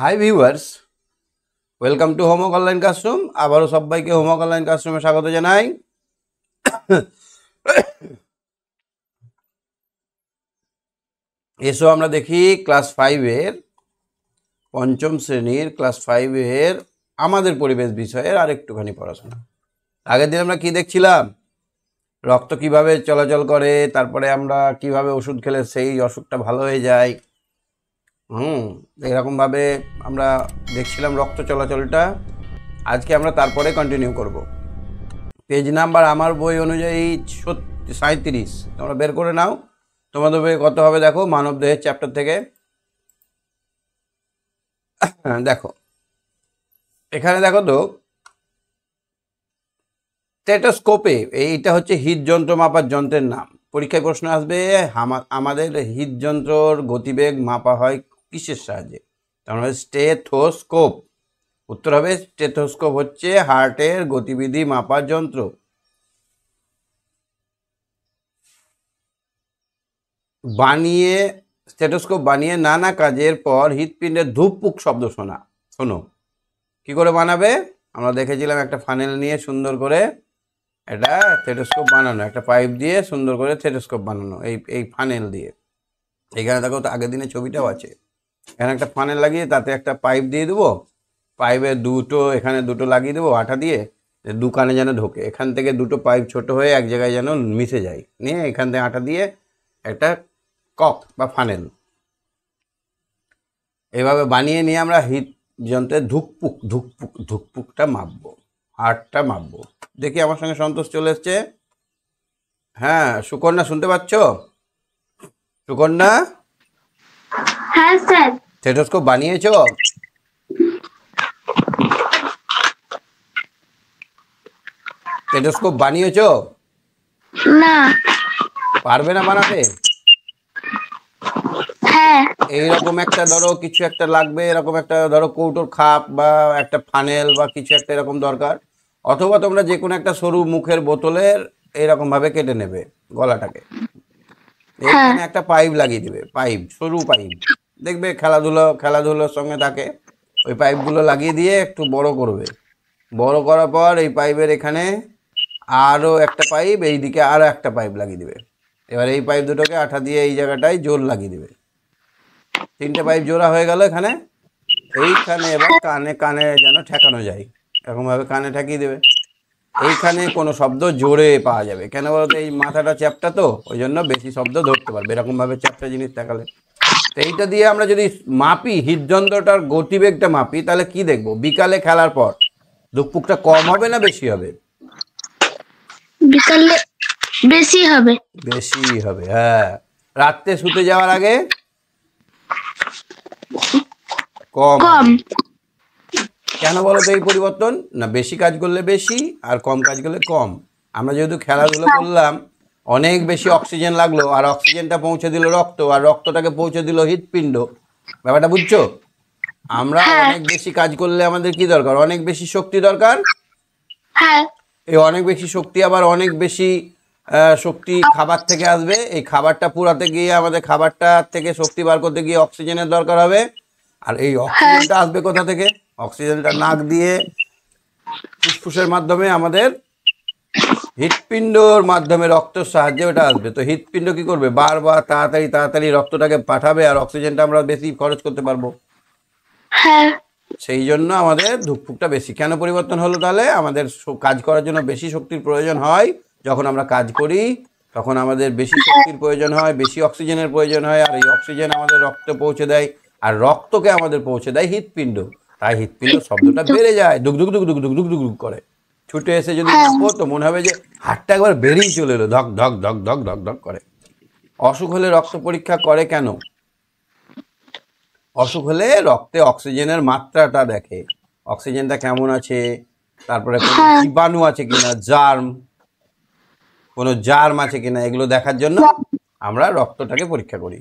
Hi viewers, welcome to homework online classroom. আবারও সবাইকে homework online ক্লাসরুমে স্বাগত জানাই। এসো আমরা দেখি ক্লাস 5-এর পঞ্চম শ্রেণীর ক্লাস 5-এর আমাদের পরিবেশ বিষয়ের আর একটুখানি পড়াশোনা। আগের দিন আমরা কি দেখছিলাম? রক্ত কিভাবে চলাচল করে, তারপরে আমরা কিভাবে ওষুধ খেলে সেই অসুখটা ভালো হয়ে যায়। এরকমভাবে আমরা দেখছিলাম রক্ত চলাচলটা। আজকে আমরা তারপরে কন্টিনিউ করব। পেজ নাম্বার আমার বই অনুযায়ী 37। তোমরা বের করে নাও, তোমাদের বই কত হবে দেখো, মানবদেহের চ্যাপ্টার থেকে। দেখো এখানে দেখো তো, স্টেথোস্কোপে, এইটা হচ্ছে হৃদযন্ত্র মাপার যন্ত্রের নাম। পরীক্ষায় প্রশ্ন আসবে আমাদের হৃদযন্ত্রর গতিবেগ মাপা হয় কিসের সাহায্যে? তার মানে স্টেথোস্কোপ। উত্তর হবে স্টেথোস্কোপ হচ্ছে হার্টের গতিবিধি মাপার যন্ত্র। স্টেথোস্কোপ বানিয়ে নানা কাজের পর হৃৎপিণ্ডের ধুপপুক শব্দ শোনো কি করে বানাবে? আমরা দেখেছিলাম একটা ফানেল নিয়ে সুন্দর করে এটা স্টেথোস্কোপ বানানো, একটা পাইপ দিয়ে সুন্দর করে স্টেথোস্কোপ বানানো, এই ফানেল দিয়ে। এখানে দেখো তো আগের দিনের ছবিটাও আছে। এখানে একটা ফানেল লাগিয়ে তাতে একটা পাইপ দিয়ে দেবো, পাইপের এখানে দুটো লাগিয়ে দেবো আঠা দিয়ে, দু কানে যেন ঢোকে। এখান থেকে দুটো পাইপ ছোট হয়ে এক জায়গায় যেন মিশে যায়, নিয়ে এখান থেকে আঠা দিয়ে একটা কক বা ফানেল এভাবে বানিয়ে নিয়ে আমরা হৃদযন্ত্রের ধুকপুকটা মাপবো, হার্টটা মাপবো। দেখি আমার সঙ্গে সন্তোষ চলে এসছে। হ্যাঁ সুকন্যা, শুনতে পাচ্ছ? সুকন্যা, হ্যাঁ স্যার। স্টেথোস্কোপ বানিয়েছো? স্টেথোস্কোপ বানিয়েছো? না। পারবে না বানাতে? হ্যাঁ। এইরকম একটা ধরো কিছু একটা লাগবে, এরকম একটা ধরো কৌটোর খাপ বা একটা ফানেল বা কিছু একটা এরকম দরকার। অথবা তোমরা যে কোনো একটা সরু মুখের বোতলের এইরকম ভাবে কেটে নেবে গলাটাকে, এখানে একটা পাইপ লাগিয়ে দিবে, পাইপ, সরু পাইপ। দেখবে খেলাধুলোর সঙ্গে থাকে, ওই পাইপগুলো লাগিয়ে দিয়ে একটু বড় করবে। বড় করার পর এই পাইপের এখানে আরও একটা পাইপ, এইদিকে আরও একটা পাইপ লাগিয়ে দিবে। এবার এই পাইপ দুটোকে আঠা দিয়ে এই জায়গাটায় জোর লাগিয়ে দিবে। 3টে পাইপ জোড়া হয়ে গেল এখানে। এইখানে এবার কানে যেন ঠেকানো যায়, এরকমভাবে কানে ঠেকিয়ে দেবে। এইখানে কোনো শব্দ জোরে পাওয়া যাবে, কেন বলতো? এই মাথাটা চ্যাপটা, তো ওই জন্য বেশি শব্দ ধরতে পারবে এরকমভাবে চ্যাপটা জিনিস দেখালে। তো এইটা দিয়ে আমরা যদি মাপি, হৃদযন্ত্রটার গতিবেগটা মাপি, তাহলে কি দেখবো? বিকালে খেলার পর ধুকপুকটা কম হবে না বেশি হবে? বিকালে বেশি হবে। বেশি হবে, হ্যাঁ। রাত্রে শুতে যাওয়ার আগে কম। কেন বলো তো এই পরিবর্তন? না, বেশি কাজ করলে বেশি আর কম কাজ করলে কম। আমরা যেহেতু খেলাধুলো করলাম, অনেক বেশি অক্সিজেন লাগলো, আর অক্সিজেনটা পৌঁছে দিল রক্ত, আর রক্তটাকে পৌঁছে দিল হৃৎপিণ্ড। ব্যাপারটা বুঝছো? আমরা অনেক বেশি কাজ করলে আমাদের কি দরকার? অনেক বেশি শক্তি দরকার। হ্যাঁ। এই অনেক বেশি শক্তি আবার অনেক বেশি শক্তি খাবার থেকে আসবে। এই খাবারটা পুরাতে গিয়ে আমাদের খাবারটা থেকে শক্তি বার করতে গিয়ে অক্সিজেনের দরকার হবে। আর এই অক্সিজেনটা আসবে কোথা থেকে? অক্সিজেনটা নাক দিয়ে ফুসফুসের মাধ্যমে আমাদের হৃৎপিণ্ডর মাধ্যমে রক্তের সাহায্যে ওটা আসবে। তো হৃৎপিণ্ড কি করবে? বারবার তাড়াতাড়ি রক্তটাকে পাঠাবে, আর অক্সিজেনটা আমরা বেশি খরচ করতে পারবো। হ্যাঁ। সেই জন্য আমাদের ধুকপুকটা বেশি। কেন পরিবর্তন হলো তাহলে? আমাদের কাজ করার জন্য বেশি শক্তির প্রয়োজন হয়। যখন আমরা কাজ করি তখন আমাদের বেশি শক্তির প্রয়োজন হয়, বেশি অক্সিজেনের প্রয়োজন হয়, আর এই অক্সিজেন আমাদের রক্তে পৌঁছে দেয়, আর রক্তকে আমাদের পৌঁছে দেয় হৃৎপিণ্ড। তাই হৃৎপিণ্ড শব্দটা বেড়ে যায়, দুক দুক দুক দুক দুক দুক দুক দুক করে। ছুটে এসে যদি মাপো তো মনে হবে যে হাতটা একবার বেরিয়ে চলে এলো, ধক ধক ধক ধক ধক ধক করে। অসুখ হলে রক্ত পরীক্ষা করে কেন? অসুখ হলে রক্তে অক্সিজেনের মাত্রাটা দেখে, অক্সিজেনটা কেমন আছে, তারপরে কোনো জীবাণু আছে কিনা, কোনো জার্ম আছে কিনা, এগুলো দেখার জন্য আমরা রক্তটাকে পরীক্ষা করি।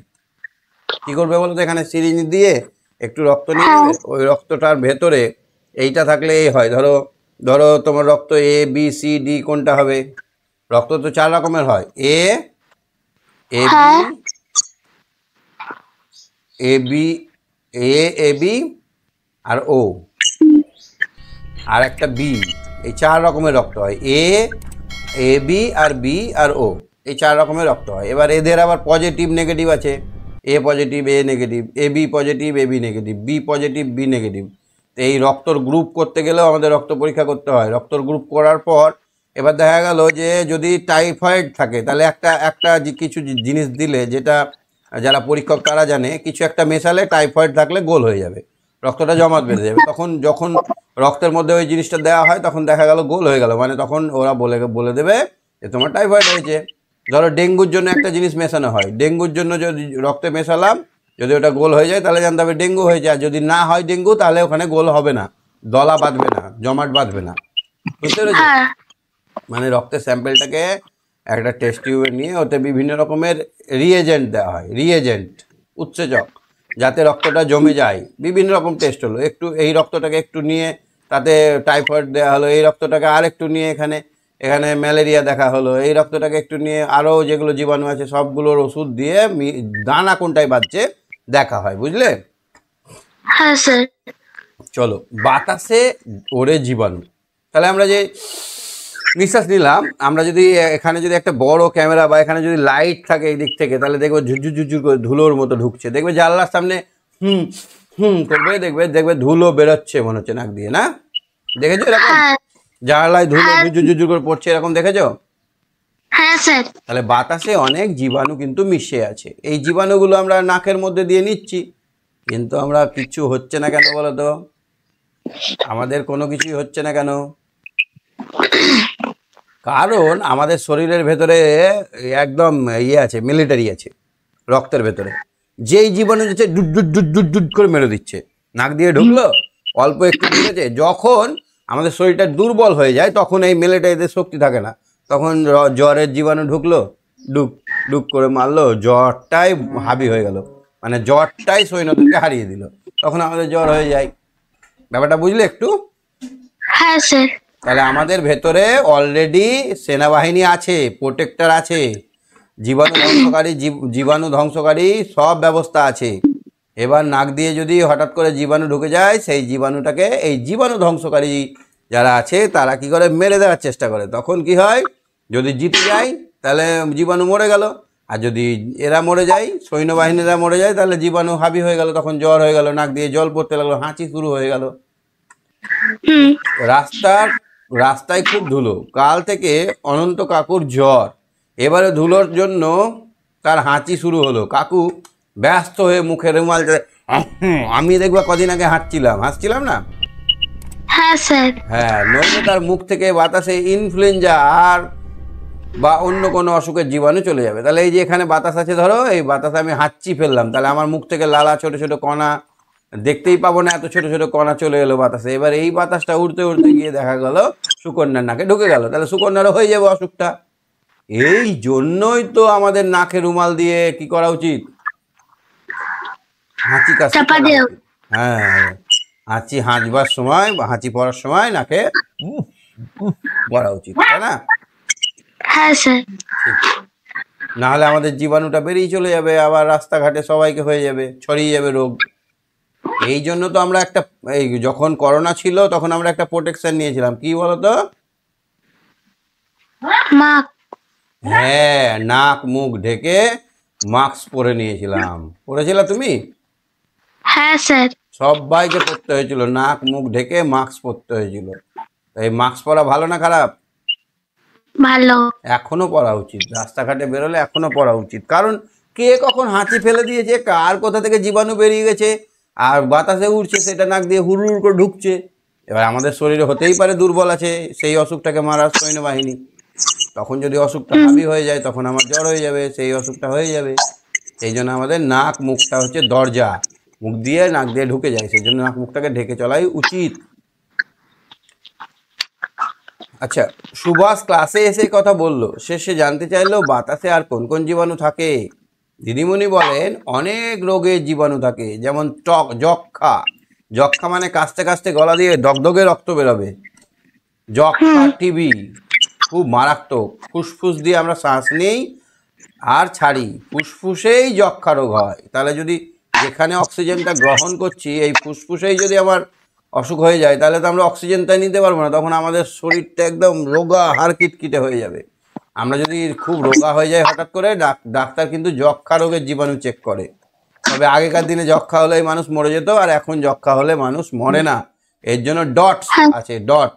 কি করবে বলো তো? এখানে সিরিঞ্জ দিয়ে একটু রক্ত নিয়ে নেবে, ওই রক্তটার ভেতরে এইটা থাকলে এই হয়, ধরো তোমার রক্ত এ বি সি ডি কোনটা হবে? রক্ত তো 4 রকমের হয়, এ বি আর ও আর একটা বি, এই 4 রকমের রক্ত হয়। এ বি আর বি আর ও, এই 4 রকমের রক্ত হয়। এবার এদের আবার পজিটিভ নেগেটিভ আছে, A positive A negative, A B positive A B negative, B positive B negative. তো এই রক্তর গ্রুপ করতে গেলেও আমাদের রক্ত পরীক্ষা করতে হয়। রক্তর গ্রুপ করার পর এবার দেখা গেল যে যদি টাইফয়েড থাকে তাহলে একটা কিছু জিনিস দিলে, যেটা যারা পরীক্ষক তারা জানে, কিছু একটা মেশালে টাইফয়েড থাকলে গোল হয়ে যাবে, রক্তটা জমাট বেঁধে যাবে। তখন যখন রক্তের মধ্যে ওই জিনিসটা দেওয়া হয় তখন দেখা গেল গোল হয়ে গেল, মানে তখন ওরা বলে দেবে যে তোমার টাইফয়েড হয়েছে। ধরো ডেঙ্গুর জন্য একটা জিনিস মেশানো হয়, ডেঙ্গুর জন্য যদি রক্তে মেশালাম, যদি ওটা গোল হয়ে যায় তাহলে জানতে হবে ডেঙ্গু হয়েছে। আর যদি না হয় ডেঙ্গু, তাহলে ওখানে গোল হবে না, দলা বাঁধবে না, জমাট বাঁধবে না। বুঝতে পেরেছো? হ্যাঁ মানে রক্তের স্যাম্পেলটাকে একটা টেস্ট টিউবে নিয়ে ওতে বিভিন্ন রকমের রিয়েজেন্ট দেওয়া হয়, রিয়েজেন্ট উৎসেচক, যাতে রক্তটা জমে যায়। বিভিন্ন রকম টেস্ট হলো, একটু এই রক্তটাকে একটু নিয়ে তাতে টাইফয়েড দেওয়া হলো, এই রক্তটাকে আর একটু নিয়ে এখানে এখানে ম্যালেরিয়া দেখা হলো, এই রক্তটাকে একটু নিয়ে আরও যেগুলো জীবাণু আছে সবগুলোর ওষুধ দিয়ে দানা কোনটায় বাজছে দেখা হয়। বুঝলে? হ্যাঁ স্যার। চলো, বাতাসে ওড়ে জীবাণু। তাহলে আমরা যে নিঃশ্বাস নিলাম, আমরা যদি এখানে যদি একটা বড় ক্যামেরা বা এখানে যদি লাইট থাকে এই দিক থেকে, তাহলে দেখবে ঝুরঝুর ঝুরঝুর করে ধুলোর মতো ঢুকছে। দেখবে জানলার সামনে হুম হুম করবে, দেখবে দেখবে ধুলো বেরোচ্ছে মনে হচ্ছে নাক দিয়ে, না? দেখেছো এরকম? হ্যাঁ জানলায় ধুলো ঝুরঝুর ঝুরঝুর করে পড়ছে, এরকম দেখেছো? হ্যাঁ স্যার। তাহলে বাতাসে অনেক জীবাণু কিন্তু মিশে আছে। এই জীবাণুগুলো আমরা নাকের মধ্যে দিয়ে নিচ্ছি, কিন্তু আমরা কিচ্ছু হচ্ছে না কেন বলো তো? আমাদের কোনো কিছুই হচ্ছে না কেন? কারণ আমাদের শরীরের ভেতরে একদম আছে, মিলিটারি আছে রক্তের ভেতরে। যেই জীবাণু যাচ্ছে dude dude dude dude dude করে মেরে দিচ্ছে। নাক দিয়ে ঢুকলো, অল্প একটু ঢুকেছে। যখন আমাদের শরীরটা দুর্বল হয়ে যায় তখন এই মিলিটারিদের শক্তি থাকে না, তখন জ্বরের জীবাণু ঢুকলো, ডুক ডুক করে মারলো, জ্বরটাই হাবি হয়ে গেল, মানে জ্বরটাই সৈন্যদেরকে হারিয়ে দিল, তখন আমাদের জ্বর হয়ে যায়। ব্যাপারটা বুঝলে একটু? হ্যাঁ স্যার। তাহলে আমাদের ভেতরে অলরেডি সেনাবাহিনী আছে, প্রোটেক্টর আছে, জীবাণু ধ্বংসকারী সব ব্যবস্থা আছে। এবার নাক দিয়ে যদি হঠাৎ করে জীবাণু ঢুকে যায়, সেই জীবাণুটাকে এই জীবাণু ধ্বংসকারী যারা আছে তারা কি করে মেরে দেওয়ার চেষ্টা করে। তখন কি হয়, যদি জিতে যায় তাহলে জীবাণু মরে গেল, আর যদি এরা মরে যায়, সৈন্যবাহিনীরা মরে যায়, তাহলে জীবাণু হাবি হয়ে গেল, তখন জ্বর হয়ে গেল, নাক দিয়ে জল পড়তে লাগলো, হাঁচি শুরু হয়ে গেল। হুম। রাস্তায় খুব ধুলো, কাল থেকে অনন্ত কাকুর জ্বর, এবারে ধুলোর জন্য তার হাঁচি শুরু হলো। কাকু ব্যস্ত হয়ে মুখে রুমাল দিয়ে, আমি দেখবা কদিন আগে হাসছিলাম না? হ্যাঁ স্যার। হ্যাঁ, নইলে তার মুখ থেকে বাতাসে ইনফ্লুয়েঞ্জা আর বা অন্য কোনো অসুখের জীবাণু চলে যাবে। তাহলে এই যে এখানে বাতাস আছে, ধরো এই বাতাসে আমি হাঁচি ফেললাম, তাহলে আমার মুখ থেকে লালা ছোট ছোট কণা, দেখতেই পাবো না, এত ছোট ছোট কণা চলে এলো বাতাসে। এবার এই বাতাসটা উড়তে উড়তে গিয়ে দেখা গেল সুকন্যার নাকে ঢুকে গেল, তাহলে সুকন্যারও হয়ে যাবে অসুখটা। এই জন্যই তো আমাদের নাকে রুমাল দিয়ে কি করা উচিত, হাঁচি কাশি চাপা করা দেও। উচিত। হ্যাঁ, হাঁচবার সময় বা হাঁচি পড়ার সময় নাকে উফ উফ পড়া উচিত, তাই না? হ্যাঁ স্যার। ঠিক। নাহলে আমাদের জীবাণুটা বেরিয়ে চলে যাবে, আবার রাস্তাঘাটে সবাইকে হয়ে যাবে, ছড়িয়ে যাবে রোগ। এই জন্য তো আমরা এই যখন করোনা ছিল তখন আমরা একটা প্রোটেকশন নিয়েছিলাম, কি বলতো? মা। হ্যাঁ, নাক মুখ ঢেকে মাস্ক পরে নিয়েছিলাম। পরেছিলা তুমি? হ্যাঁ স্যার। সবাইকে পরতে হয়েছিল, নাক মুখ ঢেকে মাস্ক পরতে হয়েছিল। এই মাস্ক পরা ভালো না খারাপ? ভালো। এখনো পরা উচিত, রাস্তাঘাটে বেরোলে এখনো পরা উচিত। কারণ কে কখন হাঁচি ফেলে দিয়েছে, কার কোথা থেকে জীবাণু বেরিয়ে গেছে আর বাতাসে উড়ছে, সেটা নাক দিয়ে হুড় হুড় করে ঢুকছে। এবার আমাদের শরীরে হতেই পারে দুর্বল আছে সেই অসুখটাকে মারার সৈন্যবাহিনী, তখন যদি অসুখটা হাবি হয়ে যায় তখন আমার জ্বর হয়ে যাবে, সেই অসুখটা হয়ে যাবে। সেই জন্য আমাদের নাক মুখটা হচ্ছে দরজা, মুখ দিয়ে নাক দিয়ে ঢুকে যায়, সেই জন্য নাক মুখটাকে ঢেকে চলাই উচিত। আচ্ছা, সুভাষ ক্লাসে এসে কথা বললো, শেষে জানতে চাইলো বাতাসে আর কোন কোন জীবাণু থাকে। দিদিমণি বলেন অনেক রোগের জীবাণু থাকে, যেমন যক্ষা। যক্ষা মানে কাশতে কাশতে গলা দিয়ে দগদগে রক্ত বেরোবে, যক্ষা। টিবি খুব মারাত্মক, ফুসফুস দিয়ে আমরা শ্বাস নিই আর ছাড়ি, ফুসফুসেই যক্ষা রোগ হয়। তাহলে যদি যেখানে অক্সিজেনটা গ্রহণ করছি এই ফুসফুসেই যদি আমার অসুখ হয়ে যায় তাহলে তো আমরা অক্সিজেনটা নিতে পারবো না, তখন আমাদের শরীরটা একদম রোগা হাড় কিটকিটে হয়ে যাবে। আমরা যদি খুব রোগা হয়ে যায় হঠাৎ করে, ডাক্তার কিন্তু যক্ষা রোগের জীবাণু চেক করে। তবে আগেকার দিনে যক্ষা হলেই মানুষ মরে যেত, আর এখন যক্ষা হলে মানুষ মরে না। এর জন্য ডট হ্যাঁ আছে, ডট,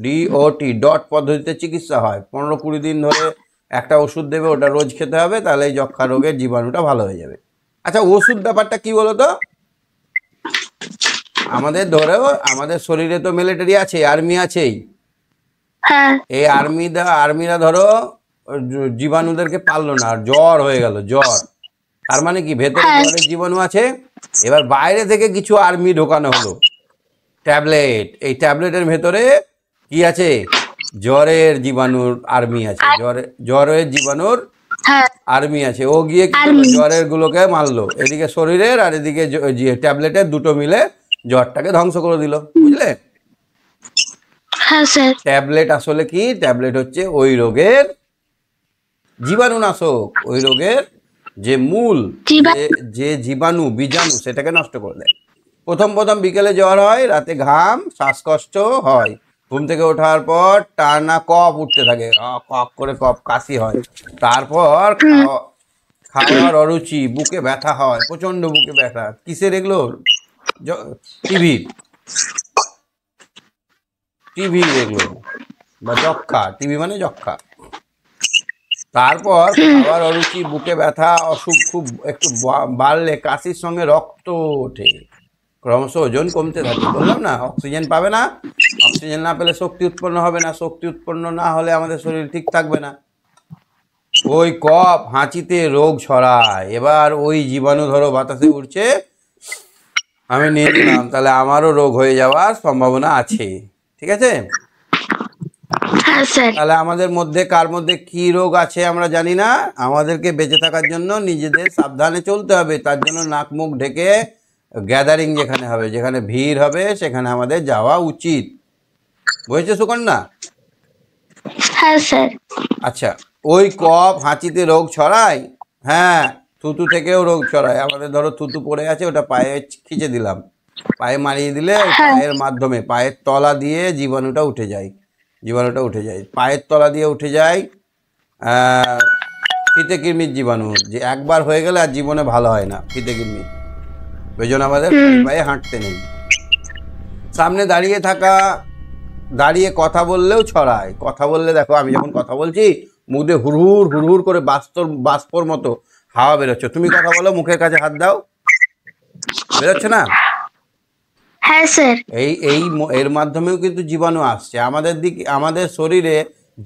DOT, ডট পদ্ধতিতে চিকিৎসা হয়। 15-20 দিন ধরে একটা ওষুধ দেবে, ওটা রোজ খেতে হবে, তাহলে এই যক্ষা রোগের জীবাণুটা ভালো হয়ে যাবে। আচ্ছা, ওষুধ ব্যাপারটা কি বলো তো? আমাদের ধরো আমাদের শরীরে তো মিলিটারি আছে, আর্মি আছেই। হ্যাঁ এই আর্মিরা ধরো জীবাণুদেরকে পারলো না, আর জ্বর হয়ে গেল, জ্বর। তার মানে কি ভেতরে হ্যাঁ জ্বরের জীবাণু আছে। এবার বাইরে থেকে কিছু আর্মি ঢোকানো হলো, ট্যাবলেট। এই ট্যাবলেটের ভেতরে কি আছে? জ্বরের জীবাণুর আর্মি আছে, জ্বরের জীবাণুর হ্যাঁ আর্মি আছে। ও গিয়ে কি করলো? আর্মি জ্বরের গুলোকে মারলো, এদিকে শরীরের আর এদিকে ট্যাবলেটের, দুটো মিলে জ্বরটাকে ধ্বংস করে দিল, বুঝলে? হ্যাঁ স্যার ট্যাবলেট আসলে কি? ট্যাবলেট হচ্ছে ওই রোগের জীবাণুনাশক, ওই রোগের যে মূল জীবা যে বীজাণু সেটাকে নষ্ট করে দেয়। প্রথম বিকেলে জ্বর হয়, রাতে ঘাম, শ্বাসকষ্ট হয়, ঘুম থেকে ওঠার পর টানা কফ উঠতে থাকে, কফ করে কফ, কাশি হয়। তারপর খাওয়ার অরুচি, বুকে ব্যথা হয়, প্রচন্ড বুকে ব্যথা। কিসের এগুলো? টিভির টিভির এগুলো, বা যক্ষা। টিভি মানে যক্ষা। তারপর খাওয়ার অরুচি, বুকে ব্যথা, অসুখ খুব একটু বাড়লে কাশির সঙ্গে রক্ত ওঠে, ক্রমশ ওজন কমতে থাকে। বললাম না, অক্সিজেন পাবে না, অক্সিজেন না পেলে শক্তি উৎপন্ন হবে না, শক্তি উৎপন্ন না হলে আমাদের শরীর ঠিক থাকবে না। ওই কফ হাঁচিতে রোগ ছড়ায়। এবার ওই জীবাণু ধরো বাতাসে উড়ছে, আমি নিয়ে নিলাম, তাহলে আমারও রোগ হয়ে যাওয়ার সম্ভাবনা আছে। ঠিক আছে? হ্যাঁ স্যার তাহলে আমাদের মধ্যে কার মধ্যে কি রোগ আছে আমরা জানি না। আমাদেরকে বেঁচে থাকার জন্য নিজেদের সাবধানে চলতে হবে। তার জন্য নাক মুখ ঢেকে গ্যাদারিং যেখানে হবে, যেখানে ভিড় হবে, সেখানে আমাদের যাওয়া উচিত। বুঝেছো সুকন্যা? হ্যাঁ স্যার আচ্ছা, ওই কফ হাঁচিতে রোগ ছড়ায়। হ্যাঁ, থুতু থেকেও রোগ ছড়ায়। আমাদের ধরো থুতু পড়ে আছে, ওটা পায়ে খিঁচে দিলাম, পায়ে মারিয়ে দিলে ওই হ্যাঁ পায়ের মাধ্যমে, পায়ের তলা দিয়ে জীবাণুটা উঠে যায়, পায়ের তলা দিয়ে উঠে যায়। ফিতে কৃমির জীবাণু, যে একবার হয়ে গেলে আর জীবনে ভালো হয় না, ফিতে কৃমি। ওই জন্য আমাদের খালি পায়ে হাঁটতে নেই। সামনে দাঁড়িয়ে কথা বললেও ছড়ায়। কথা বললে দেখো, আমি যখন কথা বলছি মুখ দিয়ে হুড়হুড় করে বাষ্পর মতো হাওয়া বেরোচ্ছে। তুমি কথা বলো, মুখের কাছে হাত দাও, বেরোচ্ছে না? হ্যাঁ স্যার এর মাধ্যমেও কিন্তু জীবাণু আসছে আমাদের শরীরে।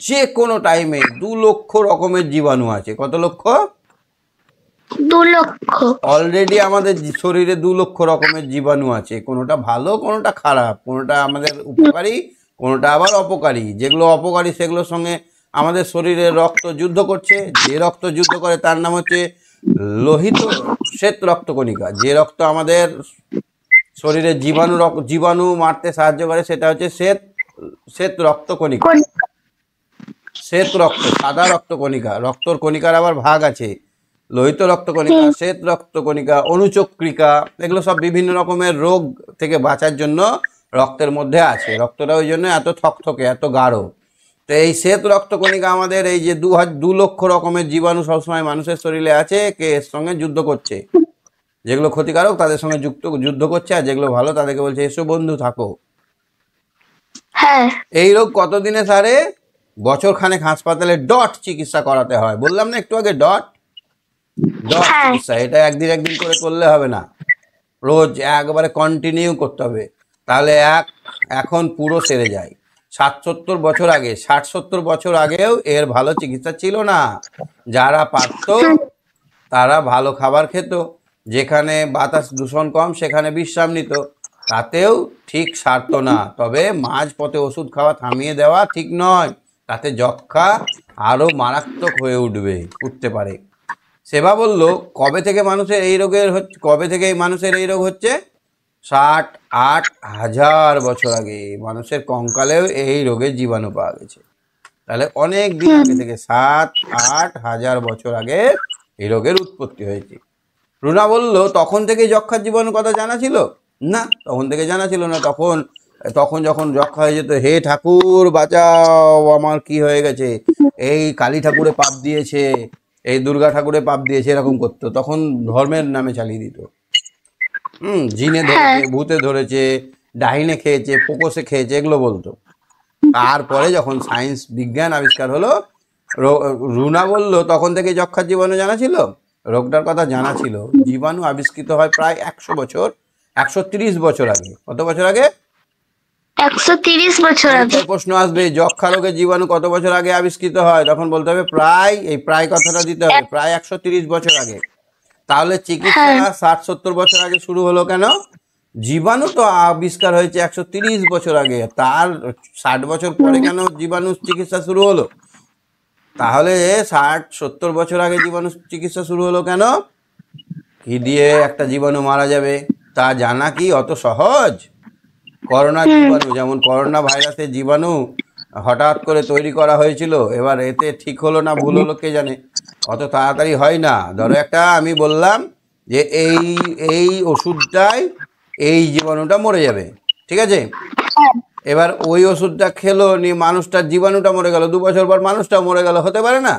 যে কোনো টাইমে 2 লক্ষ রকমের জীবাণু আছে। কত লক্ষ? 2 লক্ষ অলরেডি আমাদের শরীরে 2 লক্ষ রকমের জীবাণু আছে। কোনোটা ভালো, কোনোটা খারাপ, কোনোটা আমাদের উপকারী, কোনোটা আবার অপকারী। যেগুলো অপকারী সেগুলোর সঙ্গে আমাদের শরীরে রক্ত যুদ্ধ করছে। যে রক্ত যুদ্ধ করে তার নাম হচ্ছে লোহিত শ্বেত রক্তকণিকা। যে রক্ত আমাদের শরীরে জীবাণু মারতে সাহায্য করে সেটা হচ্ছে শ্বেত রক্তকণিকা। শ্বেত রক্ত, সাদা রক্তকণিকা। রক্তর কণিকার আবার ভাগ আছে, লোহিত রক্তকণিকা, শ্বেত রক্তকণিকা, অনুচক্রিকা। এগুলো সব বিভিন্ন রকমের রোগ থেকে বাঁচার জন্য রক্তের মধ্যে আছে। রক্তটা ওই জন্য এত থকথকে, এত গাঢ়। তো এই শ্বেত রক্তকণিকা আমাদের এই যে 2 লক্ষ রকমের জীবাণু সবসময় মানুষের শরীরে আছে, কে এর সঙ্গে যুদ্ধ করছে। যেগুলো ক্ষতিকারক তাদের সঙ্গে যুদ্ধ করছে, আর যেগুলো ভালো তাদেরকে বলছে এসো বন্ধু থাকো। হ্যাঁ এই রোগ কতদিনে সারে? বছর খানেক হাসপাতালে ডট চিকিৎসা করাতে হয়। বললাম না একটু আগে, ডট হ্যাঁ চিকিৎসা। এটা একদিন করে করলে হবে না, রোজ একবারে কন্টিনিউ করতে হবে। তাহলে এখন পুরো সেরে যায়। 60-70 বছর আগে, 60-70 বছর আগেও এর ভালো চিকিৎসা ছিল না। যারা পারত তারা ভালো খাবার খেত, যেখানে বাতাস দূষণ কম সেখানে বিশ্রাম নিত, তাতেও ঠিক সারত না। তবে মাঝপথে ওষুধ খাওয়া থামিয়ে দেওয়া ঠিক নয়, তাতে যক্ষা আরও মারাত্মক হয়ে উঠতে পারে। সেবা বলল, কবে থেকে মানুষের এই রোগ হচ্ছে? 60-8 হাজার বছর আগে মানুষের কঙ্কালেও এই রোগের জীবাণু পাওয়া গেছে। তাহলে অনেক দিন আগে থেকে, 7-8 হাজার বছর আগে এই রোগের উৎপত্তি হয়েছে। রুনা বলল তখন থেকে যক্ষার জীবাণুর কথা জানা ছিল না, তখন থেকে জানা ছিল না। তখন তখন যখন যক্ষা হয়ে যেত, হে ঠাকুর বাঁচাও, আমার কি হয়ে গেছে, এই কালী ঠাকুরে পাপ দিয়েছে, এই দুর্গা ঠাকুরে পাপ দিয়েছে, এরকম করতো। তখন ধর্মের নামে চালিয়ে দিত। জিনে হ্যাঁ ধরেছে, ভূতে ধরেছে, ডাইনে খেয়েছে, পোকসে খেয়েছে, এগুলো বলতো। তারপরে যখন সায়েন্স বিজ্ঞান আবিষ্কার হলো, রুনা বলল তখন থেকে যক্ষার জীবাণু জানা ছিল, রোগটার কথা জানা ছিল। জীবাণু আবিষ্কৃত হয় প্রায় 100 বছর, 130 বছর আগে। কত বছর আগে? 130 বছর আগে। পরীক্ষায় প্রশ্ন আসবে যক্ষা রোগের জীবাণু কত বছর আগে আবিষ্কৃত হয়, তখন বলতে হবে প্রায়, এই প্রায় কথাটা দিতে হবে, প্রায় 130 বছর আগে। তাহলে চিকিৎসা হ্যাঁ 60-70 বছর আগে শুরু হলো কেন? জীবাণু তো আবিষ্কার হয়েছে 130 বছর আগে, তার 60 বছর পরে কেন জীবাণু চিকিৎসা শুরু হলো? তাহলে 60-70 বছর আগে জীবাণু চিকিৎসা শুরু হলো কেন? কি দিয়ে একটা জীবাণু মারা যাবে তা জানা কি অত সহজ? করোনার জীবাণু, যেমন করোনা ভাইরাসের জীবাণু হঠাৎ করে তৈরি করা হয়েছিল, এবার এতে ঠিক হলো না ভুল হলো কে জানে, অত তাড়াতাড়ি হয় না। ধরো একটা আমি বললাম যে এই এই ওষুধটায় এই জীবাণুটা মরে যাবে, ঠিক আছে? এবার ওই ওষুধটা খেলো নিয়ে মানুষটার জীবাণুটা মরে গেল, 2 বছর পর মানুষটা মরে গেল, হতে পারে না?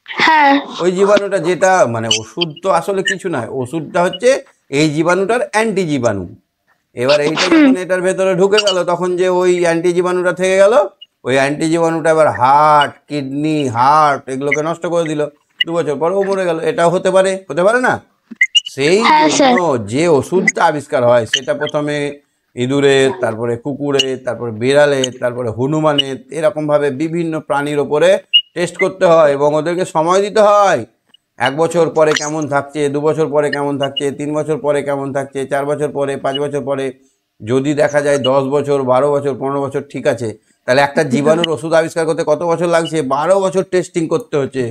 হ্যাঁ ওই জীবাণুটা যেটা, মানে ওষুধ তো আসলে কিছু নয়, ওষুধটা হচ্ছে এই জীবাণুটার অ্যান্টি জীবাণু। এবার এইটা যখন এটার ভেতরে ঢুকে গেল, তখন যে ওই অ্যান্টি জীবাণুটা থেকে গেল, ওই অ্যান্টি জীবাণুটা এবার হার্ট, কিডনি, হার্ট এগুলোকে নষ্ট করে দিল, 2 বছর পর ও মরে গেল। এটাও হতে পারে, হতে পারে না? সেই হ্যাঁ স্যার। জন্য যে ওষুধটা আবিষ্কার হয় সেটা প্রথমে ইঁদুরের, তারপরে কুকুরের, তারপরে বিড়ালের, তারপরে হনুমানের, এরকমভাবে বিভিন্ন প্রাণীর ওপরে টেস্ট করতে হয় এবং ওদেরকে সময় দিতে হয়। 1 বছর পরে কেমন থাকছে, 2 বছর পরে কেমন থাকছে, 3 বছর পরে কেমন থাকছে, 4 বছর পরে, 5 বছর পরে। যদি দেখা যায় 10 বছর, 12 বছর, 15 বছর ঠিক আছে, তাহলে একটা জীবাণুর ওষুধ আবিষ্কার করতে কত বছর লাগছে? 12 বছর টেস্টিং করতে হচ্ছে।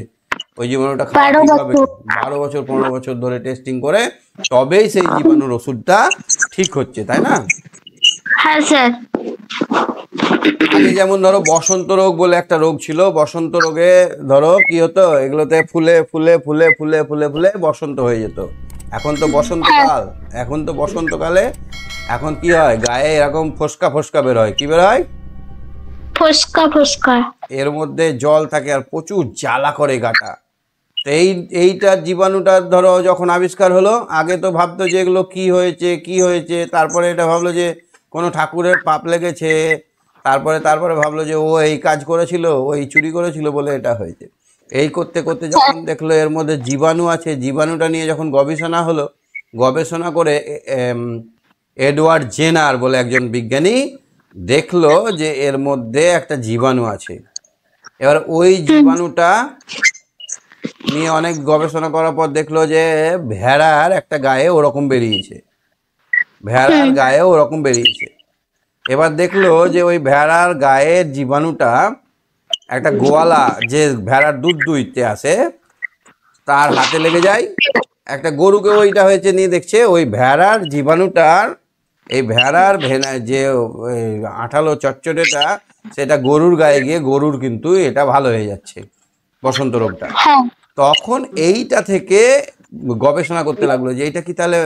ওই জীবাণুটা খাওয়া 12 ঠিক হবে, বছর। 12 বছর, 15 বছর ধরে টেস্টিং করে তবেই সেই জীবাণুর ওষুধটা ঠিক হচ্ছে, তাই না? হ্যাঁ স্যার। আগে যেমন ধরো বসন্ত রোগ বলে একটা রোগ ছিল, বসন্ত রোগে ধরো কি হতো, এগুলোতে ফুলে ফুলে ফুলে ফুলে ফুলে ফুলে বসন্ত হয়ে যেত। এখন তো বসন্তকাল, এখন তো বসন্তকালে এখন কি হয়, গায়ে এরকম ফোসকা ফোসকা বের হয়। কি বের হয়? ফোসকা ফোসকা। এর মধ্যে জল থাকে আর প্রচুর জ্বালা করে গাটা। তো এইটার জীবাণুটা ধরো যখন আবিষ্কার হলো, আগে তো ভাবতো যে এগুলো কি হয়েছে কি হয়েছে, তারপরে এটা ভাবলো যে কোনো ঠাকুরের পাপ লেগেছে, তারপরে ভাবলো যে ও এই কাজ করেছিল, ওই চুরি করেছিল বলে এটা হয়েছে। এই করতে করতে যখন দেখলো এর মধ্যে জীবাণু আছে, জীবাণুটা নিয়ে যখন গবেষণা হলো, গবেষণা করে এডওয়ার্ড জেনার বলে একজন বিজ্ঞানী দেখলো যে এর মধ্যে একটা জীবাণু আছে। এবার ওই জীবাণুটা নিয়ে অনেক গবেষণা করার পর দেখলো যে ভেড়ার একটা গায়ে ওরকম বেরিয়েছে, ভেড়ার গায়ে ওরকম বেরিয়েছে। এবার দেখলো যে ওই ভেড়ার গায়ের জীবাণুটা একটা গোয়ালা যে ভেড়ার দুধ দুইতে আসে তার হাতে লেগে যায়। একটা গরুকে ওইটা হয়েছে, নিয়ে দেখছে ওই ভেড়ার জীবাণুটার, এই ভেড়ার যে ওই আঠালো চচ্চড়েটা, সেটা গরুর গায়ে গিয়ে গরুর কিন্তু এটা ভালো হয়ে যাচ্ছে বসন্ত রোগটা। হ্যাঁ তখন এইটা থেকে গবেষণা করতে লাগলো যে এইটা কি তাহলে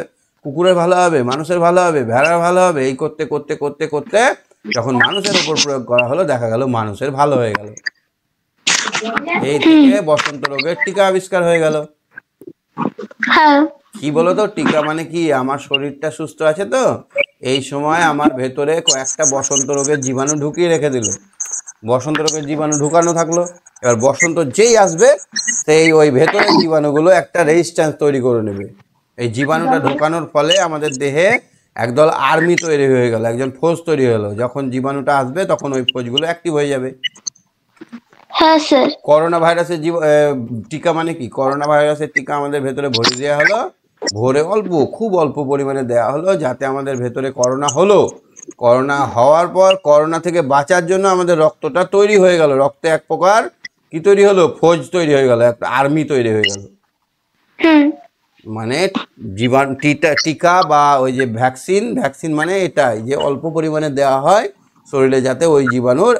কুকুরের ভালো হবে, মানুষের ভালো হবে, ভেড়ার ভালো হবে। এই করতে করতে করতে করতে যখন মানুষের উপর প্রয়োগ করা হলো, দেখা গেল মানুষের ভালো হয়ে গেল। এই থেকে বসন্ত রোগের টিকা আবিষ্কার হয়ে গেল। হ্যাঁ কি বলো তো, টিকা মানে কি, আমার শরীরটা সুস্থ আছে তো, এই সময় আমার ভেতরে কয়েকটা বসন্ত রোগের জীবাণু ঢুকিয়ে রেখে দিল, বসন্ত রোগের জীবাণু ঢুকানো থাকলো। এবার বসন্ত যেই আসবে সেই ওই ভেতরের জীবাণুগুলো একটা রেজিস্ট্যান্স তৈরি করে নেবে। এই জীবাণুটা ঢোকানোর ফলে আমাদের দেহে একদল আর্মি তৈরি হয়ে গেল, একজন ফৌজ তৈরি হলো। যখন জীবাণুটা আসবে তখন ওই ফৌজগুলো অ্যাক্টিভ হয়ে যাবে। হ্যাঁ স্যার। করোনা ভাইরাসের টিকা মানে কি, করোনা ভাইরাসের টিকা আমাদের ভেতরে ভরে দেওয়া হলো, ভরে খুব অল্প পরিমাণে দেওয়া হলো, যাতে আমাদের ভেতরে করোনা হলো, করোনা হওয়ার পর করোনা থেকে বাঁচার জন্য আমাদের রক্তটা তৈরি হয়ে গেল, রক্তে এক প্রকার কি তৈরি হলো, ফৌজ তৈরি হয়ে গেল, একটা আর্মি তৈরি হয়ে গেল। মানে টিকা বা ওই যে ভ্যাকসিন, ভ্যাকসিন মানে এটাই যে অল্প পরিমাণে দেওয়া হয় শরীরে, যাতে ওই জীবাণুর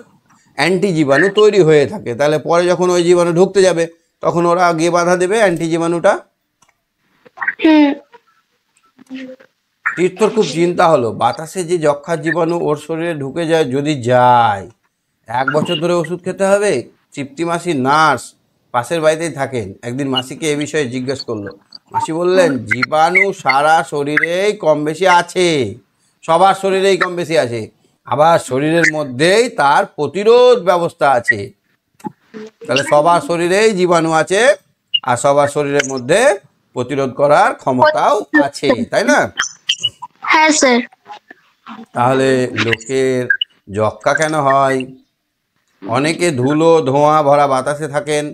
অ্যান্টি জীবাণু তৈরি হয়ে থাকে। তাহলে পরে যখন ওই জীবাণু ঢুকতে যাবে তখন ওরা গিয়ে বাধা দেবে অ্যান্টি জীবাণুটা। হুম। তীর্থর খুব চিন্তা হলো, বাতাসে যে যক্ষার জীবাণু ওর শরীরে ঢুকে যায়, যদি যায় 1 বছর ধরে ওষুধ খেতে হবে। তৃপ্তি মাসি নার্স পাশের বাড়িতেই থাকেন, একদিন মাসিকে এ বিষয়ে জিজ্ঞেস করলো। মাসি বললেন, জীবাণু সারা শরীরেই কম বেশি আছে, সবার শরীরেই কম বেশি আছে, আবার শরীরের মধ্যেই তার প্রতিরোধ ব্যবস্থা আছে। তাহলে সবার শরীরেই জীবাণু আছে, আর সবার শরীরের মধ্যে প্রতিরোধ করার ক্ষমতাও আছে, তাই না? হ্যাঁ স্যার। তাহলে লোকের যক্ষ্মা কেন হয়? অনেকে ধুলো ধোঁয়া ভরা বাতাসে থাকেন,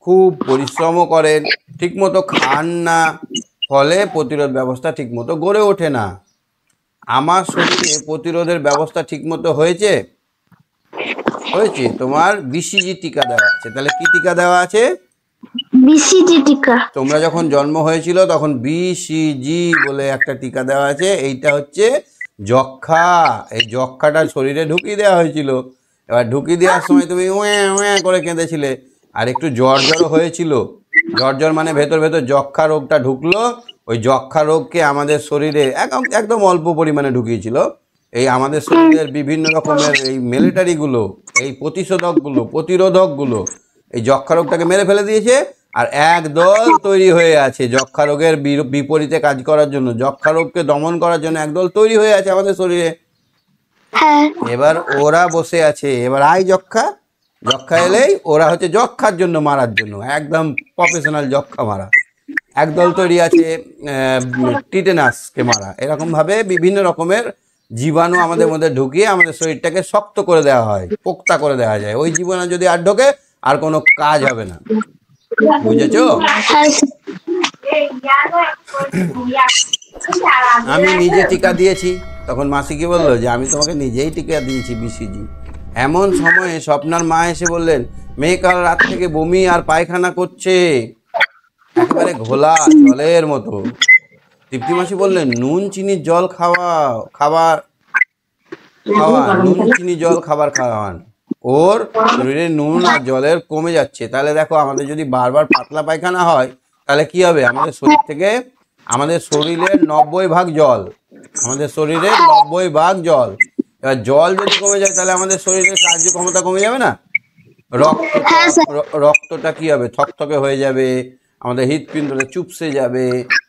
খুব পরিশ্রমও করেন, ঠিকমতো খান না, ফলে প্রতিরোধ ব্যবস্থা ঠিকমতো গড়ে ওঠে না। আমার শরীরে প্রতিরোধের ব্যবস্থা ঠিকমতো হয়েছে? হয়েছে। তোমার বিসিজি টিকা দেওয়া আছে। তাহলে কি টিকা দেওয়া আছে? বিসিজি টিকা। তোমরা যখন জন্ম হয়েছিল তখন বিসিজি বলে একটা টিকা দেওয়া আছে। এইটা হচ্ছে যক্ষ্মা। এই যক্ষ্মাটা শরীরে ঢুকিয়ে দেওয়া হয়েছিল। এবার ঢুকিয়ে দেওয়ার সময় তুমি ওয়ে ওয়ে করে কেঁদেছিলে, আর একটু জ্বর জ্বরও হয়েছিল। জ্বর জ্বর মানে ভেতর ভেতর যক্ষ্মা রোগটা ঢুকলো। ওই যক্ষ্মা রোগকে আমাদের শরীরে একদম একদম অল্প পরিমাণে ঢুকিয়েছিল। এই আমাদের শরীরের বিভিন্ন রকমের এই মিলিটারিগুলো, এই প্রতিষেধকগুলো, প্রতিরোধকগুলো এই যক্ষ্মা রোগটাকে মেরে ফেলে দিয়েছে। আর একদল তৈরি হয়ে আছে যক্ষ্মা রোগের বিপরীতে কাজ করার জন্য, যক্ষ্মা রোগকে দমন করার জন্য একদল তৈরি হয়ে আছে আমাদের শরীরে। হ্যাঁ। এবার ওরা বসে আছে, এবার যক্ষ্মা এলেই ওরা হচ্ছে যক্ষ্মার জন্য মারার জন্য, একদম প্রফেশনাল যক্ষ্মা মারা। একদল তৈরি আছে টিটেনাসকে মারা। এরকম ভাবে বিভিন্ন রকমের জীবাণু আমাদের মধ্যে ঢুকিয়ে আমাদের শরীরটাকে শক্ত করে দেওয়া হয়, পোক্তা করে দেওয়া যায়। ওই জীবাণু যদি আর ঢোকে আর কোনো কাজ হবে না। বুঝেছো? হ্যাঁ। আমি নিজে টিকা দিয়েছি। তখন মাসি কি বললো, যে আমি তোমাকে নিজেই টিকা দিয়েছি বিসিজি। এমন সময়ে স্বপ্নার মা এসে বললেন, মেয়ে কাল রাত থেকে বমি আর পায়খানা করছে, একেবারে ঘোলা জলের মতো। তৃপ্তি মাসি বললেন, নুন চিনির জল খাওয়ান, নুন চিনি জল খাওয়ান, ওর শরীরে নুন আর জলের কমে যাচ্ছে। তাহলে দেখো, আমাদের যদি বারবার পাতলা পায়খানা হয় তাহলে কি হবে? আমাদের শরীর থেকে, আমাদের শরীরের 90 ভাগ জল, আমাদের শরীরের 90 ভাগ জল। এবার জল যদি কমে যায় তাহলে আমাদের শরীরের কার্যক্ষমতা কমে যাবে না? রক্তটা কি হবে? থকথকে হয়ে যাবে, আমাদের হৃৎপিণ্ডটা চুপসে যাবে,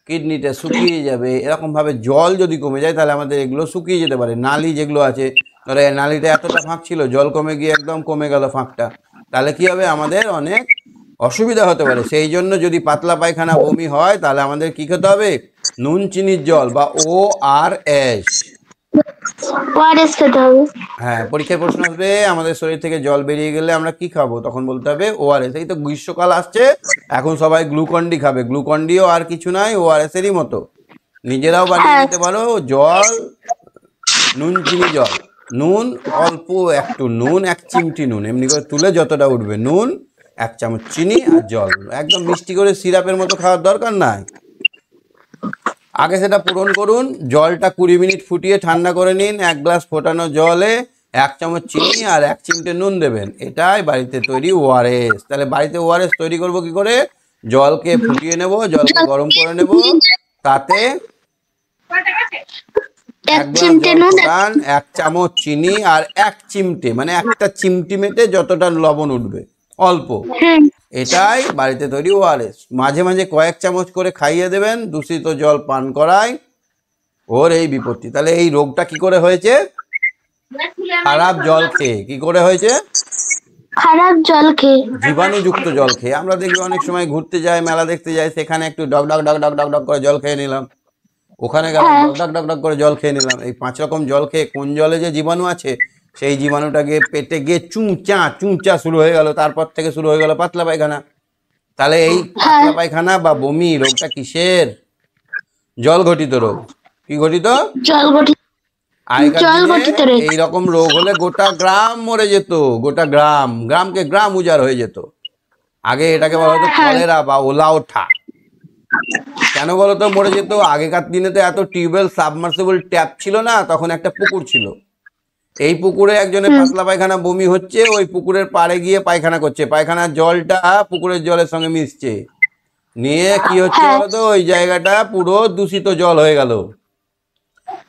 কিডনিটা শুকিয়ে যাবে। এরকমভাবে জল যদি কমে যায় তাহলে আমাদের এগুলো শুকিয়ে যেতে পারে। নালি যেগুলো আছে, ধরো নালিটা এতটা ফাঁক ছিল, জল কমে গিয়ে একদম কমে গেল ফাঁকটা, তাহলে কি হবে? আমাদের অনেক অসুবিধা হতে পারে। সেই জন্য যদি পাতলা পায়খানা বমি হয় তাহলে আমাদের কি খেতে হবে? নুন চিনির জল বা ORS। ওআরএস খেতে হবে। হ্যাঁ, পরীক্ষায় প্রশ্ন আসবে, আমাদের শরীর থেকে জল বেরিয়ে গেলে আমরা কি খাবো? তখন বলতে হবে ORS। এই তো গ্রীষ্মকাল আসছে, এখন সবাই গ্লুকন্ডি খাবে। গ্লুকন্ডিও আর কিছু নাই, ORS এরই মতো। নিজেরাও বানিয়ে নিতে পারো জল, নুন চিনি জল। নুন অল্প একটু নুন, 1 চিমটি নুন, এমনি করে তুলে যতটা উঠবে নুন, 1 চামচ চিনি আর জল। একদম মিষ্টি করে সিরাপের মতো খাওয়ার দরকার নাই। আগে সেটা পূরণ করুন। জলটা 20 মিনিট ফুটিয়ে ঠান্ডা করে নিন। 1 গ্লাস ফোটানো জলে 1 চামচ চিনি আর 1 চিমটে নুন দেবেন। এটাই বাড়িতে তৈরি ORS। তাহলে বাড়িতে ORS তৈরি করব কি করে? জলকে ফুটিয়ে নেব, জলকে গরম করে নেব, তাতে 1 গ্লাস জল ফোটান, 1 চামচ চিনি আর 1 চিমটে, মানে একটা চিমটি মেটে যতটা লবণ উঠবে, অল্প। এটাই বাড়িতে তৈরি ORS। মাঝে মাঝে কয়েক চামচ করে খাইয়ে দেবেন। দূষিত জল পান করায় ওর এই বিপত্তি। তাহলে এই রোগটা কি করে হয়েছে? খারাপ জল খেয়ে। কি করে হয়েছে? খারাপ জল খেয়ে, জীবাণুযুক্ত জল খেয়ে। আমরা দেখি অনেক সময় ঘুরতে যাই, মেলা দেখতে যাই, সেখানে একটু ডক ডক ডক ডক ডক ডক করে জল খেয়ে নিলাম। ওখানে গেলাম, ডক ডক ডক ডক করে জল খেয়ে নিলাম। এই 5 রকম জল খেয়ে কোন জলে যে জীবাণু আছে, সেই জীবাণুটা গিয়ে পেটে গিয়ে চুঁচা শুরু হয়ে গেল। তারপর থেকে শুরু হয়ে গেল পাতলা পায়খানা। তাহলে এই পাতলা পায়খানা বা বমি রোগটা কিসের? জল ঘটিত রোগ। কি ঘটিত? জল গঠিত। আগেকার দিনে এইরকম রোগ হলে গোটা গ্রাম মরে যেত। গোটা গ্রামকে গ্রাম উজাড় হয়ে যেত। আগে এটাকে বলা হতো কলেরা বা ওলা ওঠা। কেন বলতো মরে যেত? আগেকার দিনে তো এত টিউবওয়েল, সাবমার্সিবল ট্যাপ ছিল না, তখন একটা পুকুর ছিল। এই পুকুরে একজনের পাতলা পায়খানা বমি হচ্ছে, ওই পুকুরের পাড়ে গিয়ে পায়খানা করছে, পায়খানার জলটা পুকুরের জলের সঙ্গে মিশছে। নিয়ে কি হচ্ছে হ্যাঁ বলতো, ওই জায়গাটা পুরো দূষিত জল হয়ে গেল।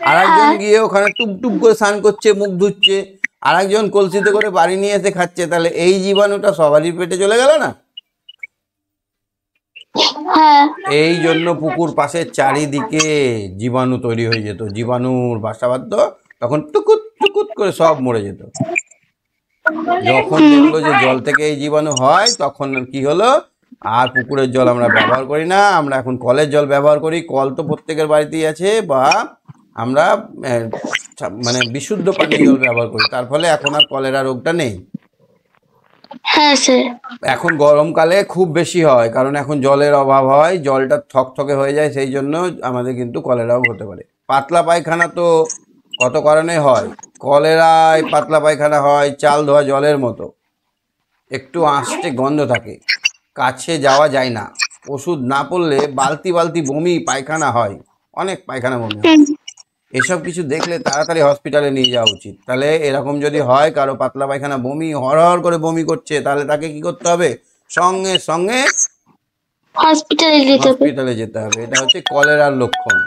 আর একজন হ্যাঁ গিয়ে ওখানে টুপ টুপ করে স্নান করছে, মুখ ধুচ্ছে, আর একজন কলসিতে করে বাড়ি নিয়ে এসে খাচ্ছে, তাহলে এই জীবাণুটা সবারই পেটে চলে গেল না? হ্যাঁ এই জন্য পুকুর পাশের চারিদিকে জীবাণু তৈরি হয়ে যেত, জীবাণুর বাসা বাঁধতো, তখন টুকুত টুকুত করে সব মরে যেত। যখন হুম দেখলো যে জল থেকে এই জীবাণু হয়, তখন কি হলো, আর পুকুরের জল আমরা ব্যবহার করি না, আমরা এখন কলের জল ব্যবহার করি। কল তো প্রত্যেকের বাড়িতেই আছে, বা আমরা মানে বিশুদ্ধ পানীয় জল ব্যবহার করি, তার ফলে এখন আর কলেরা রোগটা নেই। হ্যাঁ স্যার এখন গরমকালে খুব বেশি হয়, কারণ এখন জলের অভাব হয়, জলটা থকথকে হয়ে যায়, সেই জন্য আমাদের কিন্তু কলেরাও হতে পারে। পাতলা পায়খানা তো কত কারণে হয়। কলেরায় পাতলা পায়খানা হয় চাল ধোয়া জলের মতো, একটু আঁশটে গন্ধ থাকে, কাছে যাওয়া যায় না, ওষুধ না পড়লে বালতি বালতি বমি পায়খানা হয়, অনেক পায়খানা বমি হয়। হুম, এসব কিছু দেখলে তাড়াতাড়ি হসপিটালে নিয়ে যাওয়া উচিত। তাহলে এরকম যদি হয় কারো পাতলা পায়খানা বমি হরহর করে বমি করছে, তাহলে তাকে কি করতে হবে, সঙ্গে সঙ্গে হসপিটালে যেতে হবে। হসপিটালে যেতে হবে। এটা হচ্ছে কলেরার লক্ষণ।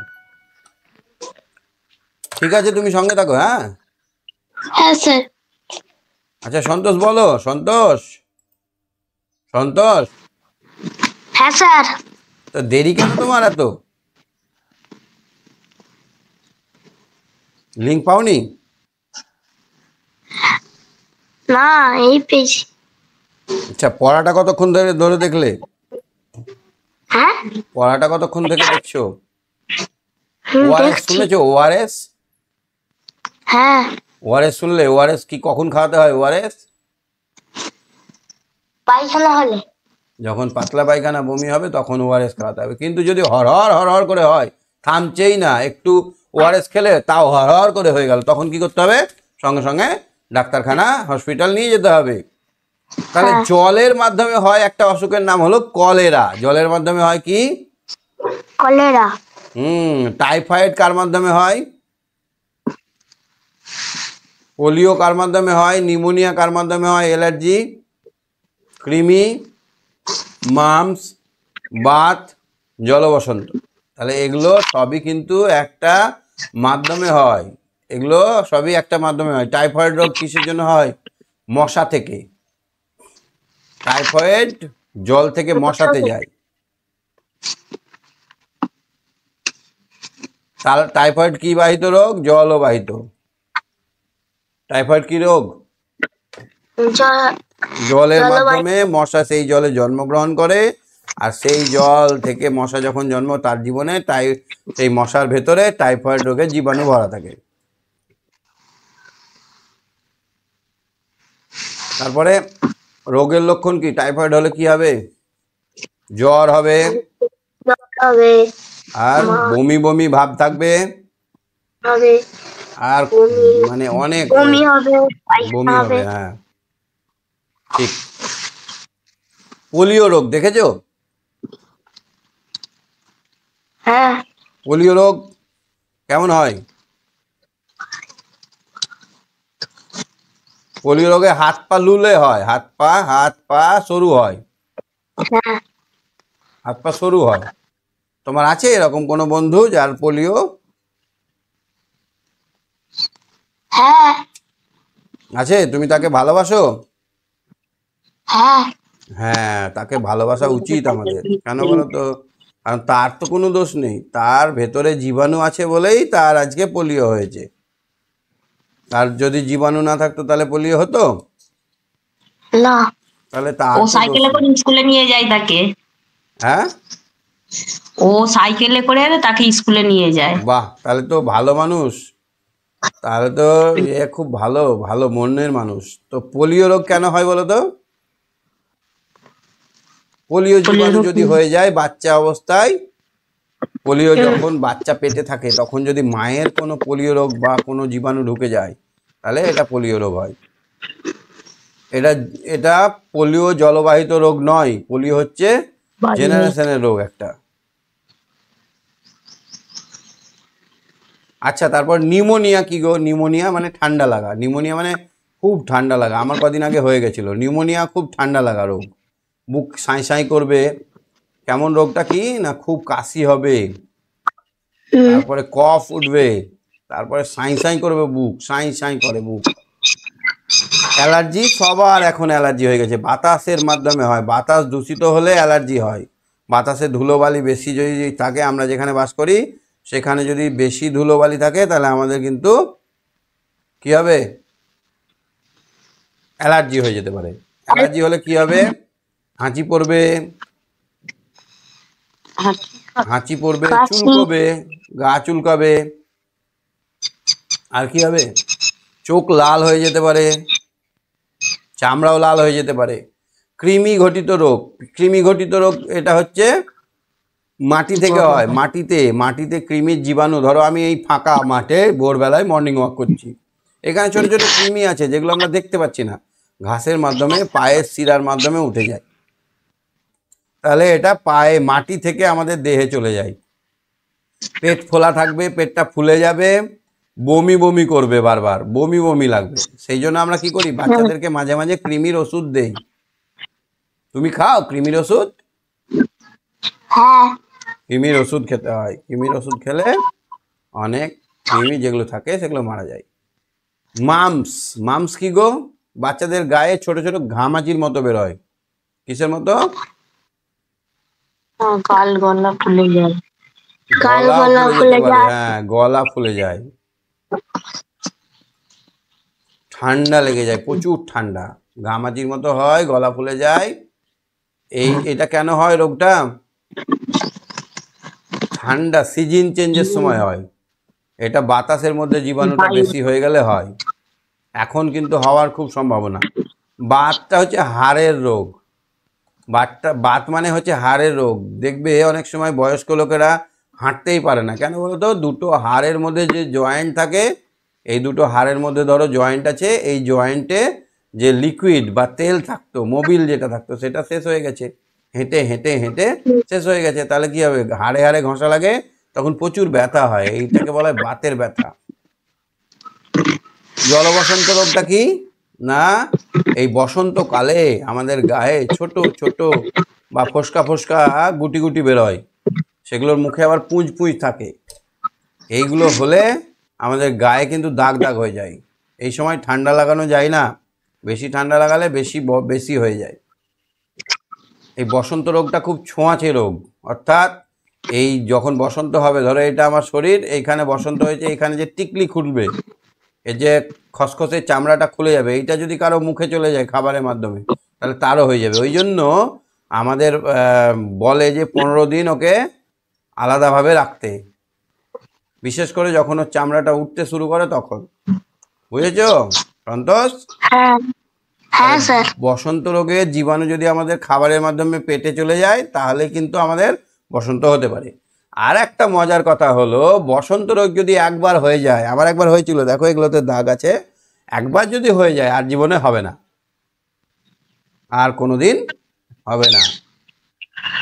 ঠিক আছে, তুমি সঙ্গে থাকো, হ্যাঁ। হ্যাঁ স্যার। আচ্ছা সন্তোষ, বলো সন্তোষ, সন্তোষ, হ্যাঁ স্যার। তো দেরি কেন তোমার এত? লিঙ্ক পাওনি? না, এই পেয়েছি। আচ্ছা, পড়াটা কতক্ষণ ধরে ধরে দেখলে? হ্যাঁ পড়াটা কতক্ষণ থেকে দেখছো? ওআরএস দেখছি। শুনেছো? ওআরএস, হ্যাঁ ওআরএস শুনলে? ওআরএস কি কখন খাওয়াতে হয়? ওআরএস পায়খানা হলে। যখন পাতলা পায়খানা বমি হবে তখন ওআরএস খাওয়াতে হবে। কিন্তু যদি হরহর হরহর করে হয়, থামছেই না, একটু ওআরএস খেলে তাও হরহর করে হয়ে গেল, তখন কি করতে হবে, সঙ্গে সঙ্গে ডাক্তারখানা হসপিটাল নিয়ে যেতে হবে। তাহলে হ্যাঁ জলের মাধ্যমে হয় একটা অসুখের নাম হলো কলেরা। জলের মাধ্যমে হয় কি? কলেরা। টাইফয়েড কার মাধ্যমে হয়? পোলিও কার মাধ্যমে হয়? নিউমোনিয়া কার মাধ্যমে হয়? অ্যালার্জি, কৃমি, মামস, বাত, জলবসন্ত। তাহলে এগুলো সবই কিন্তু একটা মাধ্যমে হয়, এগুলো সবই একটা মাধ্যমে হয়। টাইফয়েড রোগ কিসের জন্য হয়? মশা থেকে। টাইফয়েড জল থেকে মশাতে যায়। তাহলে টাইফয়েড কি বাহিত রোগ? জলবাহিত। টাইফয়েড কি রোগ? জলের মাধ্যমে মশা সেই জলে জন্মগ্রহণ করে, আর সেই জল থেকে মশা যখন জন্ম, তার জীবনে সেই মশার ভেতরে টাইফয়েড রোগের জীবাণু ভরা থাকে। তারপরে রোগের লক্ষণ কি? টাইফয়েড হলে কি হবে? জ্বর হবে, হবে আর বমি বমি ভাব থাকবে, হবে আর মানে অনেক বমি হবে, পায়খানা বমি হবে। হবে, হ্যাঁ ঠিক। পোলিও রোগ দেখেছো? হ্যাঁ পোলিও রোগ কেমন হয়? পোলিও রোগে হাত পা লুলে হয়, হাত পা সরু হয়, হ্যাঁ হাত পা সরু হয়। তোমার আছে এরকম কোনো বন্ধু যার পোলিও? হ্যাঁ আছে? তুমি তাকে ভালোবাসো? হ্যাঁ হ্যাঁ, তাকে ভালোবাসা উচিত আমাদের। কেন বলো তো? কারণ তার তো কোনো দোষ নেই, তার ভেতরে জীবাণু আছে বলেই তার আজকে পোলিও হয়েছে। তার যদি জীবাণু না থাকতো তাহলে পোলিও হতো? না। তাহলে তার ও তো দোষ সাইকেলে করে নেই। স্কুলে নিয়ে যায় তাকে। হ্যাঁ, ও সাইকেলে করে তাকে স্কুলে নিয়ে যায়। বাহ, তাহলে তো ভালো মানুষ, তাহলে তো এ খুব ভালো ভালো মনের মানুষ। তো পোলিও রোগ কেন হয় বলো তো? পোলিও জীবাণু রোগ যদি হয়ে যায় বাচ্চা অবস্থায়, পোলিও যখন বাচ্চা পেটে থাকে, তখন যদি মায়ের কোনো পোলিও রোগ বা কোনো জীবাণু ঢুকে যায়, তাহলে এটা পোলিও রোগ হয়। এটা এটা পোলিও জলবাহিত রোগ নয়, পোলিও হচ্ছে জেনারেশনের রোগ একটা। আচ্ছা, তারপর নিউমোনিয়া কি গো? নিউমোনিয়া মানে ঠান্ডা লাগা। নিউমোনিয়া মানে খুব ঠান্ডা লাগা। আমার কদিন আগে হয়ে গেছিল নিউমোনিয়া, খুব ঠান্ডা লাগা রোগ। বুক সাঁই সাঁই করবে, কেমন রোগটা কি না, খুব কাশি হবে, হুম। তারপরে কফ উঠবে, তারপরে সাই সাই করবে বুক, সাই সাই করে বুক। অ্যালার্জি সবার এখন অ্যালার্জি হয়ে গেছে, বাতাসের মাধ্যমে হয়, বাতাস দূষিত হলে অ্যালার্জি হয়। বাতাসে ধুলোবালি বেশি যদি থাকে, আমরা যেখানে বাস করি সেখানে যদি বেশি ধুলোবালি থাকে তাহলে আমাদের কিন্তু কি হবে, অ্যালার্জি হয়ে যেতে পারে। অ্যালার্জি হলে কি হবে, হাঁচি পড়বে, হাঁচি পড়বে, কাশি। চুলকবে, গা চুলকাবে, আর কি হবে, চোখ লাল হয়ে যেতে পারে, চামড়াও লাল হয়ে যেতে পারে। কৃমি ঘটিত রোগ, কৃমি ঘটিত রোগ এটা হচ্ছে মাটি থেকে হয়, মাটিতে কৃমির জীবাণু, ধরো আমি এই ফাঁকা মাঠে ভোরবেলায় মর্নিং ওয়াক করছি, এখানে ছোট ছোট কৃমি আছে যেগুলো আমরা দেখতে পাচ্ছি না, ঘাসের মাধ্যমে পায়ের শিরার মাধ্যমে উঠে যায়, তাহলে এটা পায়ে মাটি থেকে আমাদের দেহে চলে যায়। পেট ফোলা থাকবে, পেটটা ফুলে যাবে, বমি বমি করবে, বারবার বমি বমি লাগবে। সেই জন্য আমরা কি করি, বাচ্চাদেরকে মাঝে মাঝে কৃমির ওষুধ দেই। তুমি খাও কৃমির ওষুধ? হ্যাঁ। কৃমির ওষুধ খেতে হয়, কৃমির ওষুধ খেলে অনেক কৃমি যেগুলো থাকে সেগুলো মারা যায়। মামস, মামস কি গো, বাচ্চাদের গায়ে ছোট ছোট ঘামাচির মতো বেরোয়, কিসের মতো, গাল গলা ফুলে যায়। গলা গলা ফুলে ফুলে যেতে পারে, যায়। হ্যাঁ গলা ফুলে যায়। ঠান্ডা লেগে যায়, প্রচুর ঠান্ডা, ঘামাচির মতো হয়, গলা ফুলে যায়। এটা কেন হয় রোগটা, ঠান্ডা সিজন চেঞ্জের সময় হয়, এটা বাতাসের মধ্যে জীবাণুটা বেশি হয়ে গেলে হয়। এখন কিন্তু হওয়ার খুব সম্ভাবনা। বাতটা হচ্ছে হাড়ের রোগ, বাত মানে হচ্ছে হাড়ের রোগ। দেখবে অনেক সময় বয়স্ক লোকেরা হাঁটতেই পারে না, কেন বলো তো, দুটো হাড়ের মধ্যে যে জয়েন্ট থাকে, এই দুটো হাড়ের মধ্যে ধরো জয়েন্ট আছে, এই জয়েন্টে যে লিকুইড বা তেল থাকতো, মোবিল যেটা থাকতো, সেটা শেষ হয়ে গেছে, হেঁটে হেঁটে হেঁটে শেষ হয়ে গেছে, তাহলে কি হবে, হাড়ে হাড়ে ঘষা লাগে, তখন প্রচুর ব্যথা হয়, এইটাকে বলা হয় বাতের ব্যথা। জলবসন্ত রোগটা কি না, এই বসন্তকালে আমাদের গায়ে ছোট ছোট বা ফোসকা ফোসকা গুটি গুটি বেরোয়, সেগুলোর মুখে আবার পুঁজ পুঁজ থাকে, এইগুলো হলে আমাদের গায়ে কিন্তু দাগ দাগ হয়ে যায়। এই সময় ঠান্ডা লাগানো যায় না, বেশি ঠান্ডা লাগালে বেশি হয়ে যায়। এই বসন্ত রোগটা খুব ছোঁয়াচে রোগ, অর্থাৎ এই যখন বসন্ত হবে, ধরো এটা আমার শরীর, এইখানে বসন্ত হয়েছে, এইখানে যে টিকলি খুলবে, এই যে খসখসে চামড়াটা খুলে যাবে, এইটা যদি কারো মুখে চলে যায় খাবারের মাধ্যমে, তাহলে তারও হয়ে যাবে। ওই জন্য আমাদের বলে যে 15 দিন ওকে আলাদাভাবে রাখতে, বিশেষ করে যখন ওর চামড়াটা উঠতে শুরু করে তখন। বুঝেছো সন্তোষ? হ্যাঁ। হ্যাঁ স্যার। বসন্ত রোগের জীবাণু যদি আমাদের খাবারের মাধ্যমে পেটে চলে যায় তাহলে কিন্তু আমাদের বসন্ত হতে পারে। আর একটা মজার কথা হলো, বসন্ত রোগ যদি একবার হয়ে যায়, আমার একবার হয়েছিল, দেখো এগুলোতে দাগ আছে, একবার যদি হয়ে যায় আর জীবনে হবে না, আর কোনোদিন হবে না।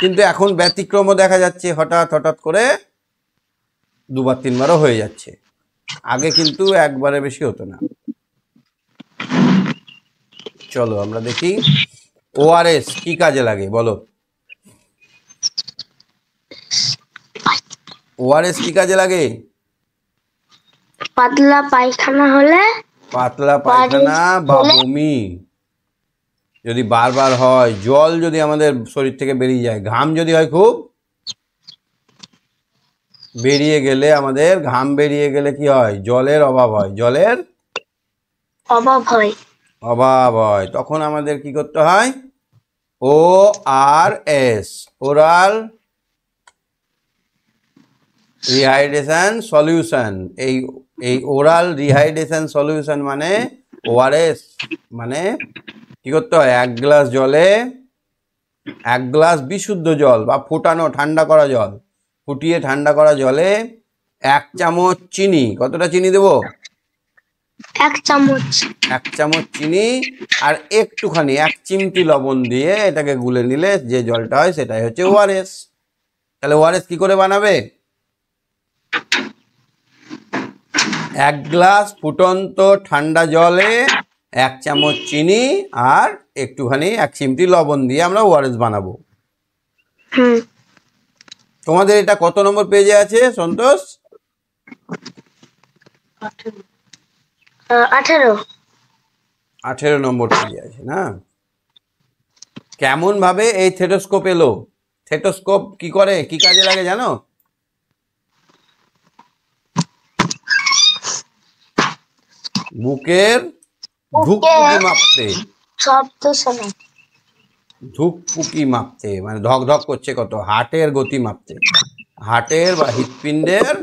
কিন্তু এখন ব্যতিক্রমও দেখা যাচ্ছে, হঠাৎ হঠাৎ করে দুবার তিনবারও হয়ে যাচ্ছে, আগে কিন্তু একবারে বেশি হতো না। চলো আমরা দেখি ওআরএস কি কাজে লাগে, বলো ওআরএস কি কাজে লাগে? পাতলা পায়খানা হলে, পাতলা পায়খানা বা বমি যদি বারবার হয়, জল যদি আমাদের শরীর থেকে বেরিয়ে যায়, ঘাম যদি হয় খুব, বেরিয়ে গেলে আমাদের ঘাম বেরিয়ে গেলে কি হয়, জলের অভাব হয়, জলের অভাব হয়, তখন আমাদের কি করতে হয়, ওআরএস, ওরাল রিহাইড্রেশন সলিউশন। এই ওরাল রিহাইড্রেশন সলিউশন মানে ওআরএস, মানে কি করতে হয়, 1 গ্লাস জলে 1 গ্লাস বিশুদ্ধ জল বা ফোটানো ঠান্ডা করা জল, ফুটিয়ে ঠান্ডা করা জলে 1 চামচ চিনি, কতটা চিনি দেবো, 1 চামচ, 1 চামচ চিনি আর একটুখানি 1 চিমটি লবণ দিয়ে এটাকে গুলে নিলে যে জলটা হয় সেটাই হচ্ছে ওআরএস। তাহলে ওআরএস কি করে বানাবে, 1 গ্লাস ফুটন্ত ঠান্ডা জলে 1 চামচ চিনি আর একটুখানি 1 চিমটি লবণ দিয়ে আমরা ওআরএস বানাবো। তোমাদের এটা কত নম্বর পেজে আছে সন্তোষ? 18। 18 নম্বর পেজে আছে না? কেমন ভাবে এই থেটোস্কোপ এলো? থেটোস্কোপ কি করে, কি কাজে লাগে জানো? বুকের ধুকপুকি মাপতে, শব্দ শোনে। ধুকপুকি মাপতে মানে ধক ধক করছে কত, হার্টের গতি মাপতে, হার্টের বা হৃৎপিণ্ডের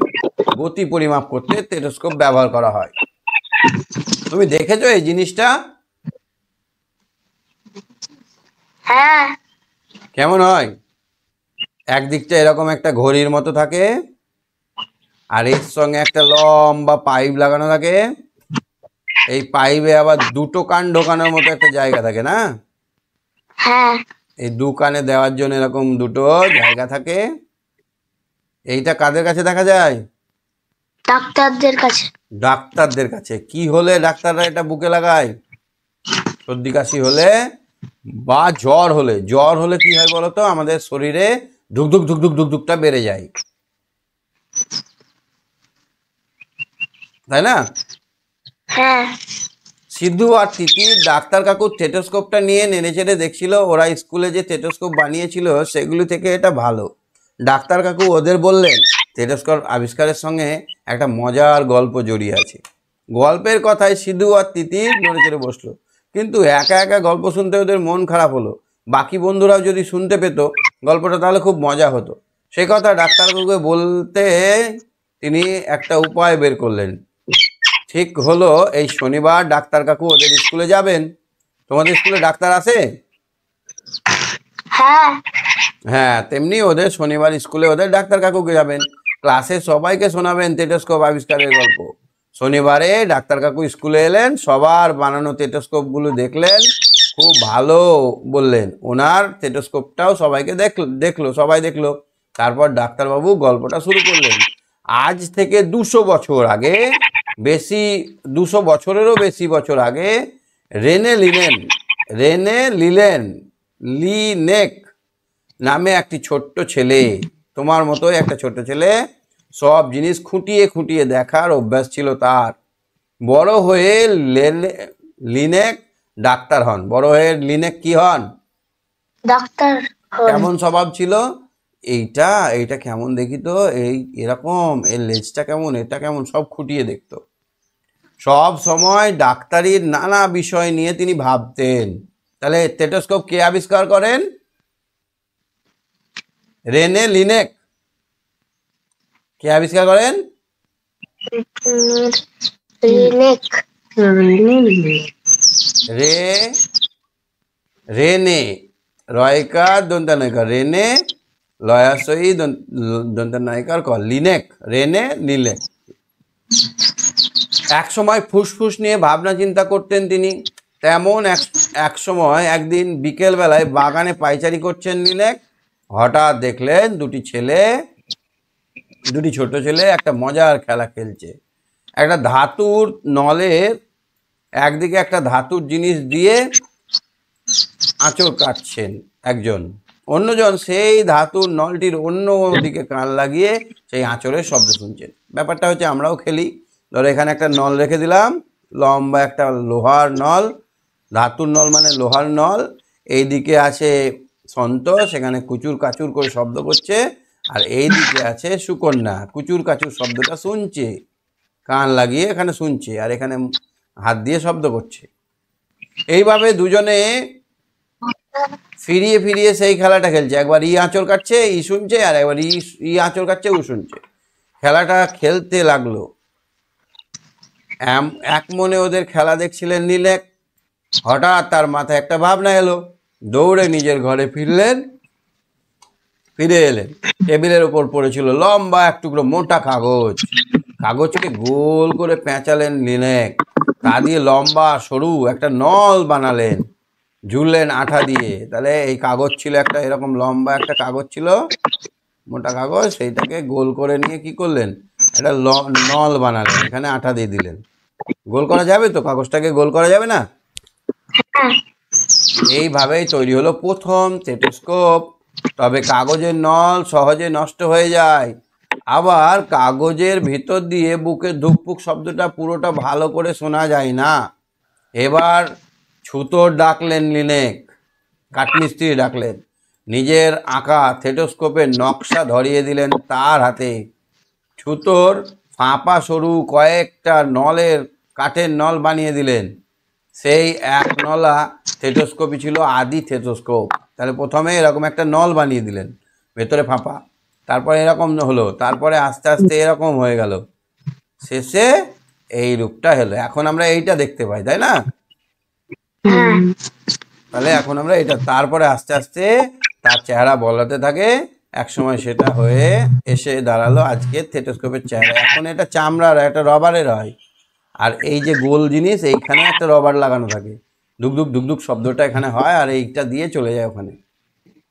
গতি পরিমাপ করতে থেটোস্কোপ ব্যবহার করা হয়। তুমি দেখেছো এই জিনিসটা? হ্যাঁ। কেমন হয়? একদিকটা এরকম একটা ঘড়ির মতো থাকে, আর এর সঙ্গে একটা লম্বা পাইপ লাগানো থাকে। এই পাইপে আবার দুটো কান ঢোকানোর মতো একটা জায়গা থাকে না? হ্যাঁ। এই দু কানে দেওয়ার জন্য এরকম দুটো জায়গা থাকে। এইটা কাদের কাছে দেখা যায়? ডাক্তারদের কাছে। ডাক্তারদের কাছে। কি হলে ডাক্তাররা এটা বুকে লাগায়? সর্দি কাশি হলে বা জ্বর হলে। জ্বর হলে কি হয় বলতো? আমাদের শরীরে ধুকধুক ধুকধুক ধুকধুকটা বেড়ে যায়, তাই না? হ্যাঁ। সিদ্ধু আর তিতির ডাক্তার কাকুর থেটোস্কোপটা নিয়ে নেড়েচেড়ে দেখছিল। ওরা স্কুলে যে থেটোস্কোপ বানিয়েছিল সেগুলি থেকে এটা ভালো। ডাক্তার কাকু ওদের বললেন থেটোস্কোপ আবিষ্কারের সঙ্গে একটা মজার গল্প জড়িয়ে আছে। গল্পের কথায় সিদ্ধু আর তিতির নেড়েচেড়ে বসলো, কিন্তু একা একা গল্প শুনতে ওদের মন খারাপ হলো। বাকি বন্ধুরাও যদি শুনতে পেত গল্পটা তাহলে খুব মজা হতো। সে কথা ডাক্তার কাকুকে বলতে তিনি একটা উপায় বের করলেন। ঠিক হলো, এই শনিবার ডাক্তার কাকু ওদের স্কুলে যাবেন। তোমাদের স্কুলে ডাক্তার আসে? হ্যাঁ। হ্যাঁ, তেমনি ওদের শনিবার স্কুলে ওদের ডাক্তার কাকুকে যাবেন, ক্লাসে সবাইকে শোনাবেন টেটোস্কোপ আবিষ্কারের গল্প। শনিবারে ডাক্তার কাকু স্কুলে এলেন, সবার বানানো টেটোস্কোপগুলো দেখলেন, খুব ভালো বললেন। ওনার টেটোস্কোপটাও সবাইকে দেখলো, সবাই দেখলো। তারপর ডাক্তারবাবু গল্পটা শুরু করলেন। আজ থেকে 200 বছর আগে, বেশি 200 বছরেরও বেশি বছর আগে রেনে লিনেক নামে একটি ছোট্ট ছেলে, তোমার মতোই একটা ছোট্ট ছেলে, সব জিনিস খুঁটিয়ে খুঁটিয়ে দেখার অভ্যাস ছিল তার। বড় হয়ে লিনেক ডাক্তার হন। বড় হয়ে লিনেক কি হন? ডাক্তার। কেমন স্বভাব ছিল? এইটা এইটা কেমন দেখি তো, এই এরকম, এর লেজটা কেমন, এটা কেমন, সব খুঁটিয়ে দেখতো। সব সময় ডাক্তারির নানা বিষয় নিয়ে তিনি ভাবতেন। তাহলে টেটোস্কোপ কে আবিষ্কার করেন? Rene Laennec. কে আবিষ্কার করেন? লিনেক। রেনে রয়কার দন্তানয়কার, রেনে লয়াসই দন্তানয়কার ক, লিনেক, রেনে লিনেক। এক সময় ফুসফুস নিয়ে ভাবনা চিন্তা করতেন তিনি। তেমন এক সময় একদিন বিকেল বেলায় বাগানে পায়চারি করছেন লিনেক। হঠাৎ দেখলেন দুটি ছোট ছেলে একটা মজার খেলা খেলছে। একটা ধাতুর নলের একদিকে একটা ধাতুর জিনিস দিয়ে আঁচড় কাটছেন একজন, অন্যজন সেই ধাতুর নলটির অন্য দিকে কান লাগিয়ে সেই আঁচড়ের শব্দ শুনছেন। ব্যাপারটা হচ্ছে আমরাও খেলি। ধরো এখানে একটা নল রেখে দিলাম, লম্বা একটা লোহার নল, ধাতুর নল মানে লোহার নল। এই দিকে আছে সন্তোষ, সেখানে কুচুর কাচুর করে শব্দ করছে, আর এই দিকে আছে সুকন্যা, কুচুর কাচুর শব্দটা শুনছে, কান লাগিয়ে এখানে শুনছে, আর এখানে হাত দিয়ে শব্দ করছে। এইভাবে দুজনে ফিরিয়ে ফিরিয়ে সেই খেলাটা খেলছে। একবার ই আঁচড় কাটছে, ই শুনছে, আর একবার ই আঁচড় কাটছে, ও শুনছে। খেলাটা খেলতে লাগলো। এক মনে ওদের খেলা দেখছিলেন লিনেক। হঠাৎ তার মাথায় একটা ভাবনা এলো। দৌড়ে নিজের ঘরে ফিরে এলেন। টেবিলের ওপর পড়েছিল লম্বা এক টুকরো মোটা কাগজ। কাগজকে গোল করে পেঁচালেন লিনেক, তা দিয়ে লম্বা সরু একটা নল বানালেন, ঝুললেন আঠা দিয়ে। তাহলে এই কাগজ ছিল একটা, এরকম লম্বা একটা কাগজ ছিল, মোটা কাগজ, সেইটাকে গোল করে নিয়ে কি করলেন, একটা নল বানালেন, এখানে আঠা দিয়ে দিলেন। গোল করা যাবে তো? কাগজটাকে গোল করা যাবে না? এইভাবেই তৈরি হলো প্রথম টেটোস্কোপ। তবে কাগজের নল সহজে নষ্ট হয়ে যায়। আবার কাগজের ভিতর দিয়ে বুকের ধুকপুক শব্দটা পুরোটা ভালো করে শোনা যায় না। এবার ছুতোর ডাকলেন লিনেক, কাঠমিস্ত্রি ডাকলেন, নিজের আঁকা থেটোস্কোপের নকশা ধরিয়ে দিলেন তার হাতে। ছুতোর ফাঁপা সরু কয়েকটা নলের কাঠের নল বানিয়ে দিলেন। সেই এক নলা থেটোস্কোপই ছিল আদি থেটোস্কোপ। তাহলে প্রথমে এরকম একটা নল বানিয়ে দিলেন, ভেতরে ফাঁপা, তারপরে এরকম হলো, তারপরে আস্তে আস্তে এরকম হয়ে গেল, শেষে এই রূপটা হলো। এখন আমরা এইটা দেখতে পাই, তাই না? হ্যাঁ। তাহলে এখন আমরা এটা, তারপরে আস্তে আস্তে তার চেহারা বদলাতে থাকে, একসময় সেটা হয়ে এসে দাঁড়ালো আজকে থেটোস্কোপের চেহারা। এখন এটা চামড়ার, একটা রবারের হয়, আর এই যে গোল জিনিস এইখানে একটা রবার লাগানো থাকে, ধুকধুক ধুকধুক শব্দটা এখানে হয়, আর এইটা দিয়ে চলে যায় ওখানে।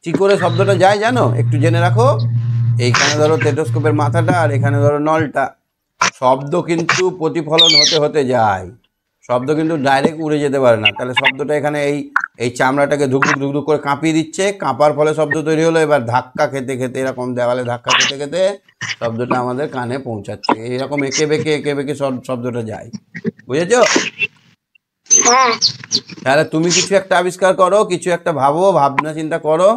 কি করে শব্দটা যায় জানো? একটু জেনে রাখো। এইখানে ধরো থেটোস্কোপের মাথাটা, আর এখানে ধরো নলটা। শব্দ কিন্তু প্রতিফলন হতে হতে যায়, শব্দ কিন্তু ডাইরেক্ট উড়ে যেতে পারে না। তাহলে শব্দটা এখানে এই এই চামড়াটাকে ধুকধুক ধুকধুক করে কাঁপিয়ে দিচ্ছে, কাঁপার ফলে শব্দ তৈরি হলো। এবার ধাক্কা খেতে খেতে, এরকম দেওয়ালে ধাক্কা খেতে খেতে শব্দটা আমাদের কানে পৌঁছাচ্ছে। এইরকম এঁকে বেঁকে শব্দটা যায়, বুঝেছো? হ্যাঁ। তাহলে তুমি কিছু একটা আবিষ্কার করো, কিছু একটা ভাবো, ভাবনা চিন্তা করো,